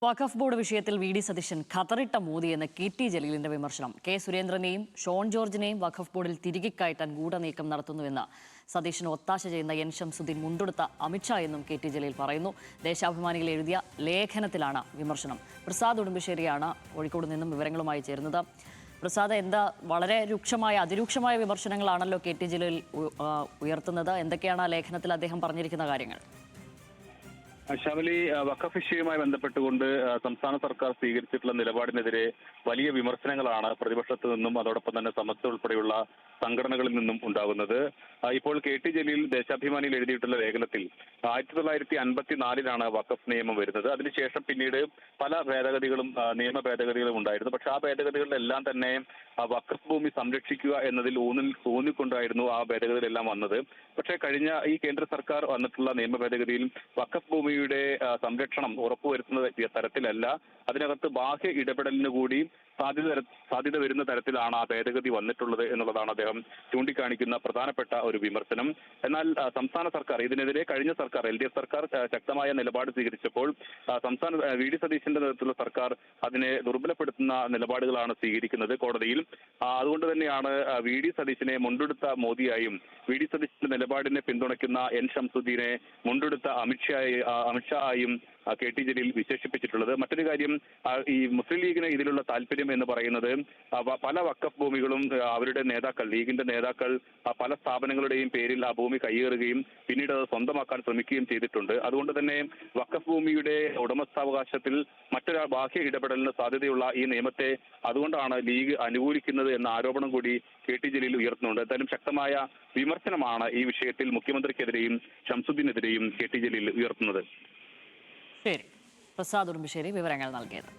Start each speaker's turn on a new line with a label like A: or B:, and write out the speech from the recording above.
A: വഖഫ് board വിഷയത്തിൽ VD. Satheesan ഖതറിട്ട മോദിയെന്ന് K T. ജലീലിന്റെ വിമർശനം. കെ. സുരേന്ദ്രനെയും ഷോൺ ജോർജിനെയും വഖഫ് ബോർഡിൽ തിരികെ കയറ്റാൻ ഗൂഢനീക്കം നടത്തുന്നുവെന്ന് സതീശന് ഒത്താശ ചെയ്യുന്ന എൻ ശംസുദ്ദീൻ മുണ്ടെടുത്ത അമിത്ഷാ എന്നും കെ.ടി. ജലീൽ പറയുന്നു. ദേശാഭിമാനിയിൽ എഴുതിയ ലേഖനത്തിലാണ് വിമർശനം. പ്രസാദ് ഉടുമ്പശ്ശേരിയാണ് കോഴിക്കോട് നിന്നും വിവരങ്ങളുമായി ചേരുന്നത്. പ്രസാദ്, എന്താ വളരെ അതിരൂക്ഷമായ വിമർശനങ്ങളാണല്ലോ കെ.ടി. ജലീൽ ഉയർത്തുന്നത്. എന്തൊക്കെയാണ് ആ ലേഖനത്തിൽ അദ്ദേഹം പറഞ്ഞിരിക്കുന്ന കാര്യങ്ങൾ?
B: ശബലി, വഖഫ് വിഷയവുമായി ബന്ധപ്പെട്ടുകൊണ്ട് സംസ്ഥാന സർക്കാർ സ്വീകരിച്ചിട്ടുള്ള നിലപാടിനെതിരെ വലിയ വിമർശനങ്ങളാണ് പ്രതിപക്ഷത്തു നിന്നും അതോടൊപ്പം തന്നെ സമസ്ത ഉൾപ്പെടെയുള്ള സംഘടനകളിൽ നിന്നും ഉണ്ടാകുന്നത്. ഇപ്പോൾ കെ.ടി. ജലീൽ ദേശാഭിമാനിയിൽ എഴുതിയിട്ടുള്ള ലേഖനത്തിൽ 1954 വഖഫ് നിയമം വരുന്നത്. അതിനുശേഷം പിന്നീട് പല ഭേദഗതികളും നിയമ ഭേദഗതികളും ഉണ്ടായിരുന്നു. പക്ഷെ ആ ഭേദഗതികളിലെല്ലാം തന്നെ വഖഫ് ഭൂമി സംരക്ഷിക്കുക എന്നതിൽ ഊന്നിക്കൊണ്ടായിരുന്നു ആ ഭേദഗതികളെല്ലാം വന്നത്. പക്ഷേ കഴിഞ്ഞ ഈ കേന്ദ്ര സർക്കാർ വന്നിട്ടുള്ള നിയമ ഭേദഗതിയിൽ വഖഫ് ഭൂമിയുടെ സംരക്ഷണം ഉറപ്പുവരുത്തുന്ന തരത്തിലല്ല, അതിനകത്ത് ബാഹ്യ ഇടപെടലിന് കൂടി സാധ്യത വരുന്ന തരത്തിലാണ് ആ ഭേദഗതി വന്നിട്ടുള്ളത് എന്നുള്ളതാണ് അദ്ദേഹം ചൂണ്ടിക്കാണിക്കുന്ന പ്രധാനപ്പെട്ട ഒരു വിമർശനം. എന്നാൽ സംസ്ഥാന സർക്കാർ ഇതിനെതിരെ കഴിഞ്ഞ സർക്കാർ LDF സർക്കാർ ശക്തമായ നിലപാട് സ്വീകരിച്ചപ്പോൾ വി.ഡി. സതീശന്റെ നേതൃത്വത്തിലുള്ള സർക്കാർ അതിനെ ദുർബലപ്പെടുത്തുന്ന നിലപാടുകളാണ് സ്വീകരിക്കുന്നത് കോടതിയിൽ. അതുകൊണ്ട് തന്നെയാണ് വി.ഡി. സതീശനെ മുണ്ടെടുത്ത മോദിയായും വി.ഡി. സതീശന്റെ നിലപാടിനെ പിന്തുണയ്ക്കുന്ന എൻ ശംസുദ്ദീനെ മുണ്ടെടുത്ത അമിത്ഷായും കെ.ടി. ജലീൽ വിശേഷിപ്പിച്ചിട്ടുള്ളത്. മറ്റൊരു കാര്യം, ഈ മുസ്ലിം ലീഗിന് ഇതിലുള്ള താല്പര്യം എന്ന് പറയുന്നത് പല വഖഫ് ഭൂമികളും അവരുടെ നേതാക്കൾ, ലീഗിന്റെ നേതാക്കൾ പല സ്ഥാപനങ്ങളുടെയും പേരിൽ ആ ഭൂമി കയ്യേറുകയും പിന്നീട് അത് സ്വന്തമാക്കാൻ ശ്രമിക്കുകയും ചെയ്തിട്ടുണ്ട്. അതുകൊണ്ട് തന്നെ വഖഫ് ഭൂമിയുടെ ഉടമസ്ഥാവകാശത്തിൽ മറ്റൊരു ബാഹ്യ ഇടപെടലിന് സാധ്യതയുള്ള ഈ നിയമത്തെ അതുകൊണ്ടാണ് ലീഗ് അനുകൂലിക്കുന്നത് എന്ന ആരോപണം കൂടി കെ.ടി. ജലീൽ ഉയർത്തുന്നുണ്ട്. എന്തായാലും ശക്തമായ വിമർശനമാണ് ഈ വിഷയത്തിൽ മുഖ്യമന്ത്രിക്കെതിരെയും ശംസുദ്ദീനെതിരെയും കെ.ടി. ജലീൽ ഉയർത്തുന്നത്.
A: ശരി, പ്രസാദ് ഉടുമ്പശ്ശേരി വിവരങ്ങൾ നൽകിയത്.